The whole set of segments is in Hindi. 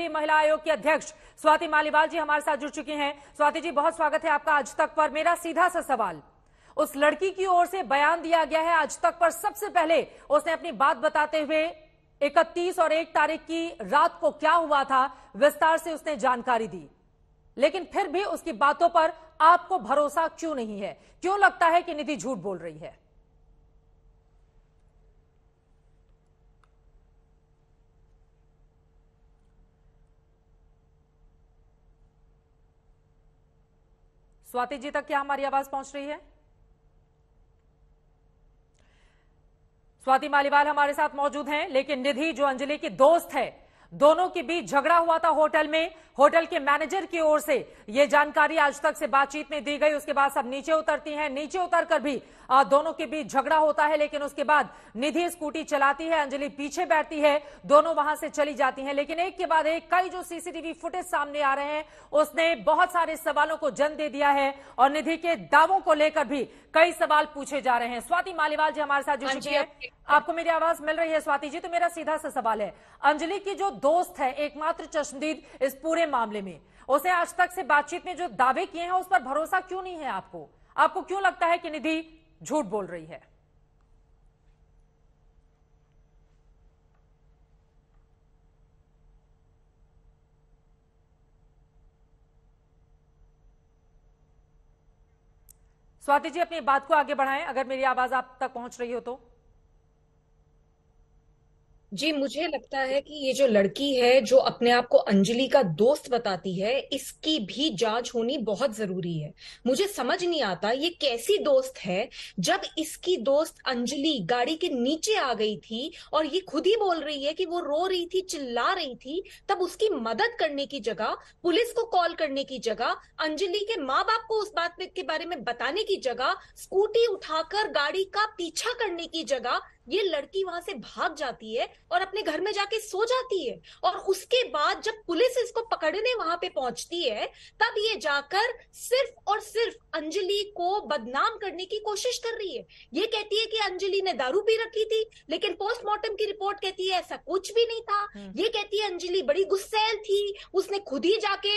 राष्ट्रीय महिला आयोग की अध्यक्ष स्वाति मालीवाल जी हमारे साथ जुड़ चुकी हैं। स्वाति जी, बहुत स्वागत है आपका आज तक पर। मेरा सीधा सा सवाल, उस लड़की की ओर से बयान दिया गया है आज तक पर। सबसे पहले उसने अपनी बात बताते हुए 31 और 1 तारीख की रात को क्या हुआ था विस्तार से उसने जानकारी दी, लेकिन फिर भी उसकी बातों पर आपको भरोसा क्यों नहीं है? क्यों लगता है कि निधि झूठ बोल रही है? स्वाति जी तक क्या हमारी आवाज पहुंच रही है? स्वाति मालीवाल हमारे साथ मौजूद हैं, लेकिन निधि जो अंजलि की दोस्त है, दोनों के बीच झगड़ा हुआ था होटल में। होटल के मैनेजर की ओर से यह जानकारी आज तक से बातचीत में दी गई। उसके बाद सब नीचे उतरती हैं, नीचे उतरकर भी दोनों के बीच झगड़ा होता है, लेकिन उसके बाद निधि स्कूटी चलाती है, अंजलि पीछे बैठती है, दोनों वहां से चली जाती हैं। लेकिन एक के बाद एक कई जो सीसीटीवी फुटेज सामने आ रहे हैं उसने बहुत सारे सवालों को जन्म दे दिया है और निधि के दावों को लेकर भी कई सवाल पूछे जा रहे हैं। स्वाति मालीवाल जी हमारे साथ जुड़ चुकी है। आपको मेरी आवाज मिल रही है स्वाति जी? तो मेरा सीधा सा सवाल है, अंजलि की जो दोस्त है, एकमात्र चश्मदीद इस पूरे मामले में, उसे आज तक से बातचीत में जो दावे किए हैं उस पर भरोसा क्यों नहीं है आपको? आपको क्यों लगता है कि निधि झूठ बोल रही है? स्वाति जी अपनी बात को आगे बढ़ाएं अगर मेरी आवाज आप तक पहुंच रही हो तो। जी, मुझे लगता है कि ये जो लड़की है जो अपने आप को अंजलि का दोस्त बताती है, इसकी भी जांच होनी बहुत जरूरी है। मुझे समझ नहीं आता ये कैसी दोस्त है। जब इसकी दोस्त अंजलि गाड़ी के नीचे आ गई थी और ये खुद ही बोल रही है कि वो रो रही थी, चिल्ला रही थी, तब उसकी मदद करने की जगह, पुलिस को कॉल करने की जगह, अंजलि के माँ बाप को उस बात के बारे में बताने की जगह, स्कूटी उठाकर गाड़ी का पीछा करने की जगह ये लड़की वहां से भाग जाती है और अपने घर में जाके सो जाती है। और उसके बाद जब पुलिस इसको पकड़ने वहां पे पहुंचती है, तब ये जाकर सिर्फ और सिर्फ अंजलि को बदनाम करने की कोशिश कर रही है। ये कहती है कि अंजलि ने दारू पी रखी थी, लेकिन पोस्टमार्टम की रिपोर्ट कहती है ऐसा कुछ भी नहीं था। ये कहती है अंजलि बड़ी गुस्सैल थी, उसने खुद ही जाके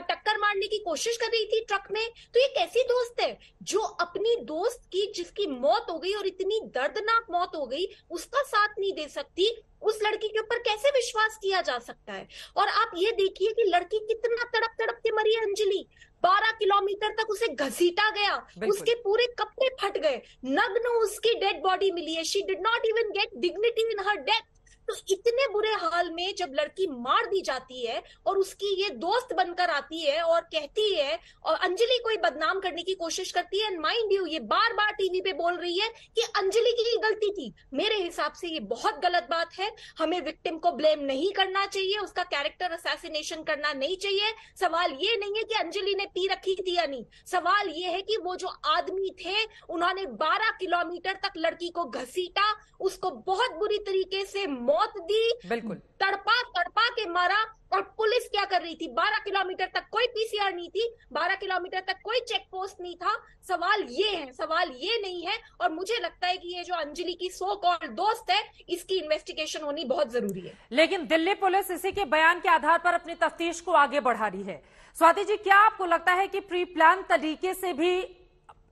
टक्कर मारने की कोशिश कर रही थी ट्रक में। तो ये कैसी दोस्त है जो अपनी दोस्त की, जिसकी मौत हो गई और इतनी दर्दनाक मौत हो गई, उसका साथ नहीं दे सकती? उस लड़की के ऊपर कैसे विश्वास किया जा सकता है? और आप ये देखिए कि लड़की कितना तड़प तड़प के मरी है। अंजलि 12 किलोमीटर तक उसे घसीटा गया, उसके पूरे कपड़े फट गए, नग्न उसकी डेड बॉडी मिली है। She did not even get dignity in her death. तो इतने बुरे हाल में जब लड़की मार दी जाती है और उसकी ये दोस्त बनकर आती है और कहती है और अंजलि को ही बदनाम करने की कोशिश करती है, एंड माइंड यू ये बार बार टीवी पे बोल रही है कि अंजलि की गलती थी। मेरे हिसाब से ये बहुत गलत बात है। हमें विक्टिम को ब्लेम नहीं करना चाहिए, उसका कैरेक्टर असैसिनेशन करना नहीं चाहिए। सवाल ये नहीं है कि अंजलि ने पी रखी थी या नहीं, सवाल ये है कि वो जो आदमी थे उन्होंने 12 किलोमीटर तक लड़की को घसीटा, उसको बहुत बुरी तरीके से मौत दी, बिल्कुल तड़पा तड़पा के मारा। और पुलिस क्या कर रही थी? 12 किलोमीटर तक कोई पीसीआर नहीं थी, 12 किलोमीटर तक कोई चेक पोस्ट नहीं था। सवाल ये है, सवाल ये नहीं है। और मुझे लगता है कि ये जो अंजलि की सो कॉल्ड दोस्त है, इसकी इन्वेस्टिगेशन होनी बहुत जरूरी है। लेकिन दिल्ली पुलिस इसी के बयान के आधार पर अपनी तफ्तीश को आगे बढ़ा रही है। स्वाति जी, क्या आपको लगता है कि प्री प्लान तरीके से भी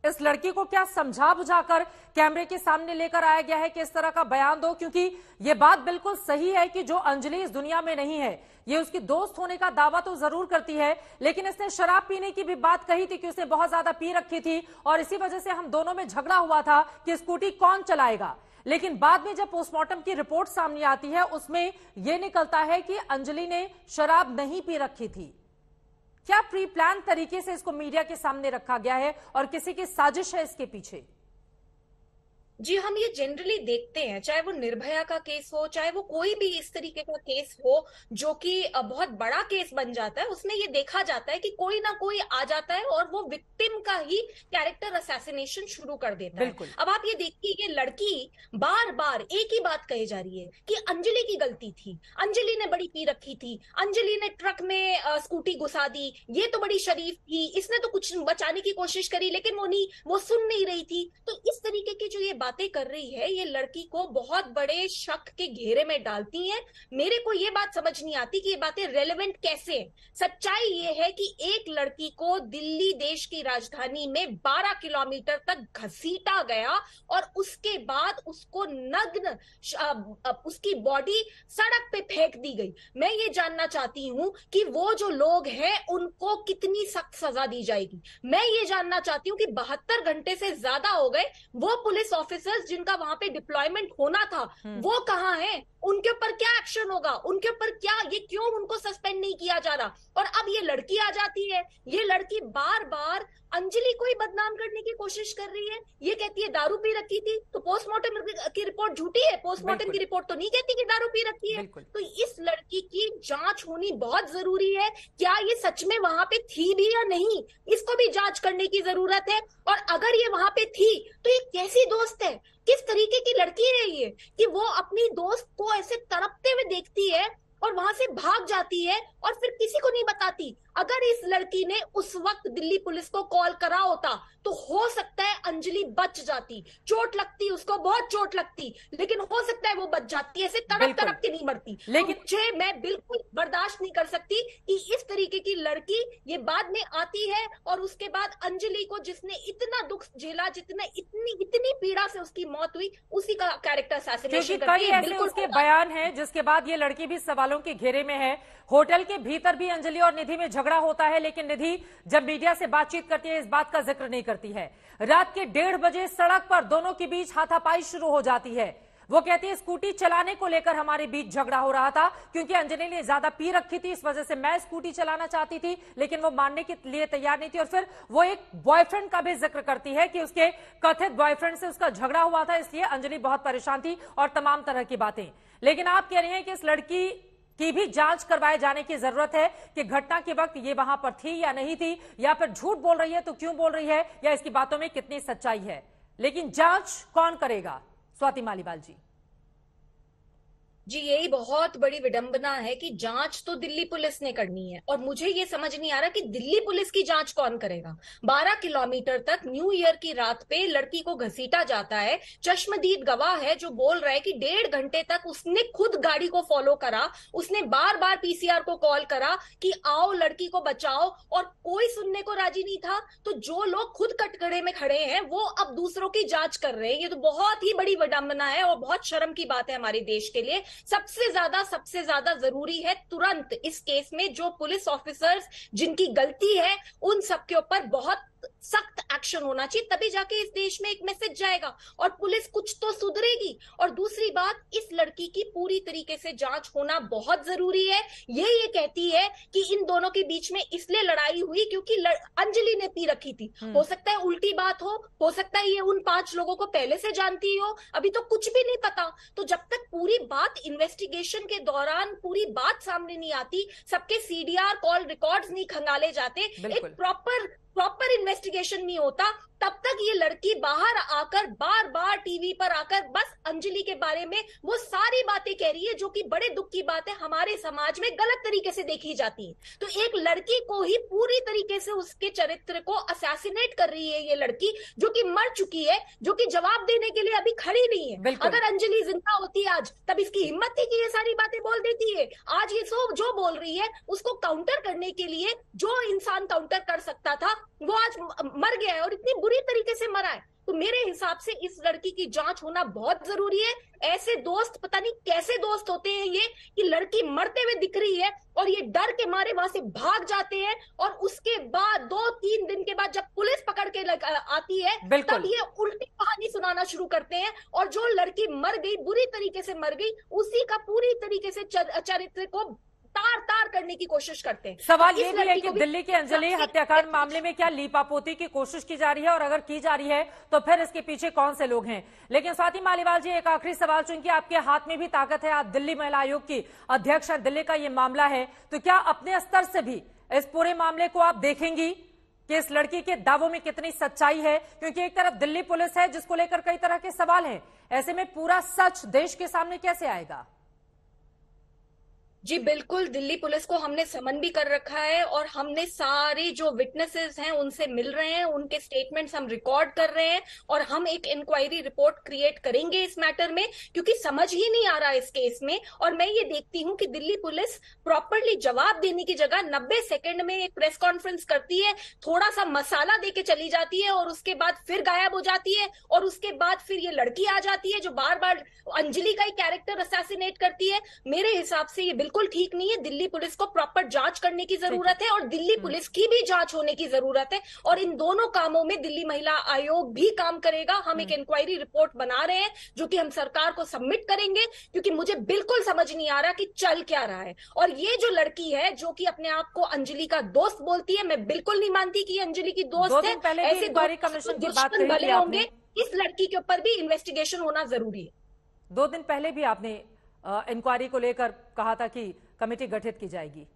इस लड़की को क्या समझा बुझाकर कैमरे के सामने लेकर आया गया है कि इस तरह का बयान दो? क्योंकि यह बात बिल्कुल सही है कि जो अंजलि इस दुनिया में नहीं है, ये उसकी दोस्त होने का दावा तो जरूर करती है, लेकिन इसने शराब पीने की भी बात कही थी कि उसने बहुत ज्यादा पी रखी थी और इसी वजह से हम दोनों में झगड़ा हुआ था कि स्कूटी कौन चलाएगा। लेकिन बाद में जब पोस्टमार्टम की रिपोर्ट सामने आती है उसमें यह निकलता है कि अंजलि ने शराब नहीं पी रखी थी। क्या प्री प्लान तरीके से इसको मीडिया के सामने रखा गया है और किसी की साजिश है इसके पीछे? जी, हम ये जनरली देखते हैं, चाहे वो निर्भया का केस हो, चाहे वो कोई भी इस तरीके का केस हो जो कि बहुत बड़ा केस बन जाता है, उसमें ये देखा जाता है कि कोई ना कोई आ जाता है और वो विक्टिम का ही कैरेक्टर असैसिनेशन शुरू कर देता है। अब आप ये देखिए, ये लड़की बार बार एक ही बात कही जा रही है कि अंजलि की गलती थी, अंजलि ने बड़ी पी रखी थी, अंजलि ने ट्रक में स्कूटी घुसा दी, ये तो बड़ी शरीफ थी, इसने तो कुछ बचाने की कोशिश करी लेकिन वो सुन नहीं रही थी। तो इस तरीके की जो ये बातें कर रही है ये लड़की को बहुत बड़े शक के घेरे में डालती हैं। मेरे को ये बात समझ नहीं आती कि ये बातें रेलेवेंट कैसे हैं। सच्चाई ये है कि एक लड़की को दिल्ली देश की राजधानी में 12 किलोमीटर तक घसीटा गया और उसके बाद उसको नग्न उसकी बॉडी सड़क पे फेंक दी गई। मैं ये जानना चाहती हूं कि वो जो लोग हैं उनको कितनी सख्त सजा दी जाएगी। मैं ये जानना चाहती हूँ कि 72 घंटे से ज्यादा हो गए, वो पुलिस ऑफिसर्स जिनका वहां पे डिप्लॉयमेंट होना था वो कहाँ हैं? उनके ऊपर क्या एक्शन होगा? उनके ऊपर क्या, ये क्यों उनको सस्पेंड नहीं किया जा रहा? और अब ये लड़की आ जाती है, ये लड़की बार बार अंजलि को ही बदनाम करने की कोशिश कर रही है। ये कहती है दारू पी रखी थी, तो पोस्टमार्टम की रिपोर्ट झूठी है। पोस्टमार्टम की रिपोर्ट तो नहीं कहती कि दारू पी रखी है। तो इस लड़की की जांच होनी बहुत जरूरी है। क्या ये सच में वहां पे थी भी या नहीं, इसको भी जांच करने की जरूरत है। और अगर ये वहां पे थी तो ये कैसी दोस्त है, किस तरीके की लड़की है ये, कि वो अपनी दोस्त को ऐसे तड़पते हुए देखती है और वहां से भाग जाती है और फिर किसी को नहीं बताती। अगर इस लड़की ने उस वक्त दिल्ली पुलिस को कॉल करा होता तो हो सकता है अंजलि बच जाती। चोट लगती, उसको बहुत चोट लगती, लेकिन हो सकता है वो बच जाती, ऐसे तड़प तड़प के नहीं मरती। लेकिन तो मैं बिल्कुल बर्दाश्त नहीं कर सकती कि इस तरीके की लड़की ये बाद में आती है और उसके बाद अंजलि को, जिसने इतना दुख झेला, जितने इतनी पीड़ा से उसकी मौत हुई, उसी का कैरेक्टर असैसिनेशन करती है। बिल्कुल उसके बयान है जिसके बाद ये लड़की भी सवालों के घेरे में है। होटल के भीतर भी अंजलि और निधि में झगड़ा होता है, लेकिन निधि जब मीडिया से बातचीत करती है इस बात का जिक्र नहीं करती है। रात के 1:30 बजे सड़क पर दोनों के बीच हाथापाई शुरू हो जाती है। वो कहती है स्कूटी चलाने को लेकर हमारे बीच झगड़ा हो रहा था, क्योंकि अंजलि ने ज्यादा पी रखी थी, इस वजह से मैं स्कूटी चलाना चाहती थी, लेकिन वो मानने के लिए तैयार नहीं थी। और फिर वो एक बॉयफ्रेंड का भी जिक्र करती है कि उसके कथित बॉयफ्रेंड से उसका झगड़ा हुआ था, इसलिए अंजलि बहुत परेशान थी और तमाम तरह की बातें। लेकिन आप कह रहे हैं कि इस लड़की की भी जांच करवाए जाने की जरूरत है कि घटना के वक्त ये वहां पर थी या नहीं थी, या फिर झूठ बोल रही है तो क्यों बोल रही है, या इसकी बातों में कितनी सच्चाई है। लेकिन जांच कौन करेगा? स्वाति मालीवाल जी, यही बहुत बड़ी विडंबना है कि जांच तो दिल्ली पुलिस ने करनी है और मुझे ये समझ नहीं आ रहा कि दिल्ली पुलिस की जांच कौन करेगा। 12 किलोमीटर तक न्यू ईयर की रात पे लड़की को घसीटा जाता है। चश्मदीद गवाह है जो बोल रहा है कि 1.5 घंटे तक उसने खुद गाड़ी को फॉलो करा, उसने बार बार पीसीआर को कॉल करा कि आओ लड़की को बचाओ, और कोई सुनने को राजी नहीं था। तो जो लोग खुद कटघरे में खड़े हैं वो अब दूसरों की जांच कर रहे हैं। ये तो बहुत ही बड़ी विडंबना है और बहुत शर्म की बात है हमारे देश के लिए। सबसे ज्यादा जरूरी है तुरंत इस केस में जो पुलिस ऑफिसर्स जिनकी गलती है उन सबके ऊपर बहुत सख्त एक्शन होना चाहिए, तभी जाके इस देश में एक मैसेज जाएगा और पुलिस कुछ तो सुधरेगी। और दूसरी बात, इस लड़की की पूरी तरीके से जांच होना बहुत जरूरी है। ये कहती है कि इन दोनों के बीच में इसलिए लड़ाई हुई क्योंकि अंजलि ने पी रखी थी। हो सकता है उल्टी बात हो सकता है ये उन 5 लोगों को पहले से जानती हो, अभी तो कुछ भी नहीं पता। तो जब तक पूरी बात इन्वेस्टिगेशन के दौरान पूरी बात सामने नहीं आती, सबके सीडीआर कॉल रिकॉर्ड्स नहीं खंगाले जाते, एक प्रॉपर इन्वेस्टिगेशन नहीं होता, तब तक ये लड़की बाहर आकर बार बार टीवी पर आकर बस अंजलि के बारे में वो सारी बातें कह रही है जो कि बड़े दुख की बात है, हमारे समाज में गलत तरीके से देखी जाती है। तो एक लड़की को ही पूरी तरीके से उसके चरित्र को असैसिनेट कर रही है ये लड़की, जो कि मर चुकी है, जो कि जवाब देने के लिए अभी खड़ी नहीं है। अगर अंजलि जिंदा होती आज, तब इसकी हिम्मत थी कि ये सारी बातें बोल देती है। आज ये जो बोल रही है उसको काउंटर करने के लिए जो इंसान काउंटर कर सकता था वो आज मर गया है और इतनी बुरी तरीके से मरा है। तो मेरे हिसाब से इस लड़की की जांच होना बहुत जरूरी है। ऐसे दोस्त पता नहीं कैसे दोस्त होते हैं ये, कि लड़की मरते हुए दिख रही है और ये डर के मारे वहां से भाग जाते हैं, और उसके बाद 2-3 दिन के बाद जब पुलिस पकड़ के आती है तब ये उल्टी कहानी सुनाना शुरू करते हैं। और जो लड़की मर गई, बुरी तरीके से मर गई, उसी का पूरी तरीके से चरित्र को तार करने की कोशिश करते हैं। सवाल ये भी है कि दिल्ली के अंजलि हत्याकांड मामले में क्या लीपापोती की कोशिश की जा रही है, और अगर की जा रही है तो फिर इसके पीछे कौन से लोग हैं? लेकिन स्वाति मालीवाल जी, एक आखिरी सवाल, चूंकि आपके हाथ में भी ताकत है, आप दिल्ली महिला आयोग की अध्यक्ष है, दिल्ली का ये मामला है, तो क्या अपने स्तर से भी इस पूरे मामले को आप देखेंगी कि इस लड़की के दावों में कितनी सच्चाई है? क्योंकि एक तरफ दिल्ली पुलिस है जिसको लेकर कई तरह के सवाल हैं, ऐसे में पूरा सच देश के सामने कैसे आएगा? जी बिल्कुल, दिल्ली पुलिस को हमने समन भी कर रखा है और हमने सारे जो विटनेसेस हैं उनसे मिल रहे हैं, उनके स्टेटमेंट्स हम रिकॉर्ड कर रहे हैं और हम एक इंक्वायरी रिपोर्ट क्रिएट करेंगे इस मैटर में, क्योंकि समझ ही नहीं आ रहा इस केस में। और मैं ये देखती हूँ कि दिल्ली पुलिस प्रॉपरली जवाब देने की जगह 90 सेकंड में एक प्रेस कॉन्फ्रेंस करती है, थोड़ा सा मसाला दे के चली जाती है और उसके बाद फिर गायब हो जाती है, और उसके बाद फिर ये लड़की आ जाती है जो बार बार अंजलि का ही कैरेक्टर असैसिनेट करती है। मेरे हिसाब से ये बिल्कुल ठीक नहीं है। दिल्ली पुलिस को प्रॉपर जांच करने की जरूरत है और दिल्ली पुलिस की भी जांच होने की जरूरत है, और इन दोनों कामों में दिल्ली महिला आयोग भी काम करेगा। हम एक इंक्वायरी रिपोर्ट बना रहे हैं जो कि हम सरकार को सबमिट करेंगे, क्योंकि मुझे बिल्कुल समझ नहीं आ रहा कि चल क्या रहा है। और ये जो लड़की है जो कि अपने आप को अंजलि का दोस्त बोलती है, मैं बिल्कुल नहीं मानती कि ये अंजलि की दोस्त है। ऐसे दुश्मन भले होंगे, इस लड़की के ऊपर भी इन्वेस्टिगेशन होना जरूरी है। 2 दिन पहले भी आपने इंक्वायरी को लेकर कहा था कि कमेटी गठित की जाएगी।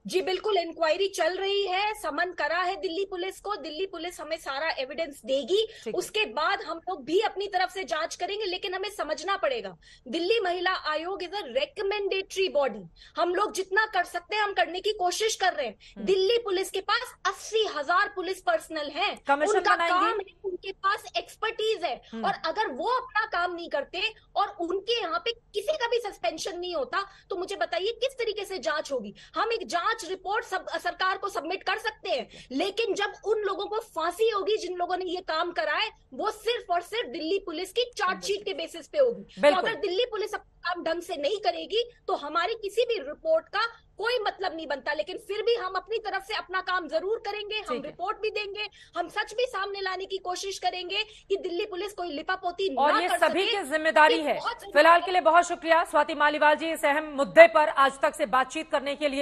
जी बिल्कुल, इंक्वायरी चल रही है, समन करा है दिल्ली पुलिस को, दिल्ली पुलिस हमें सारा एविडेंस देगी, उसके बाद हम लोग भी अपनी तरफ से जांच करेंगे। लेकिन हमें समझना पड़ेगा, दिल्ली महिला आयोग इज अ रेकमेंडेटरी बॉडी। हम लोग जितना कर सकते हैं हम करने की कोशिश कर रहे हैं। दिल्ली पुलिस के पास 80,000 पुलिस पर्सनल है, उनका काम है, उनके पास एक्सपर्टीज है, और अगर वो अपना काम नहीं करते और उनके यहाँ पे किसी का भी सस्पेंशन नहीं होता, तो मुझे बताइए किस तरीके से जांच होगी। हम एक जांच रिपोर्ट सरकार को सबमिट कर सकते हैं, लेकिन जब उन लोगों को फांसी होगी जिन लोगों ने ये काम करा है, वो सिर्फ और सिर्फ दिल्ली पुलिस की चार्जशीट के बेसिस पे होगी। तो अगर दिल्ली पुलिस अपना काम ढंग से नहीं करेगी तो हमारी किसी भी रिपोर्ट का कोई मतलब नहीं बनता। लेकिन फिर भी हम अपनी तरफ से अपना काम जरूर करेंगे, हम रिपोर्ट भी देंगे, हम सच भी सामने लाने की कोशिश करेंगे कि दिल्ली पुलिस कोई लिपापोती ना और ये कर सभी सके। की जिम्मेदारी है। फिलहाल के लिए बहुत शुक्रिया स्वाति मालीवाल जी, इस अहम मुद्दे पर आज तक से बातचीत करने के लिए।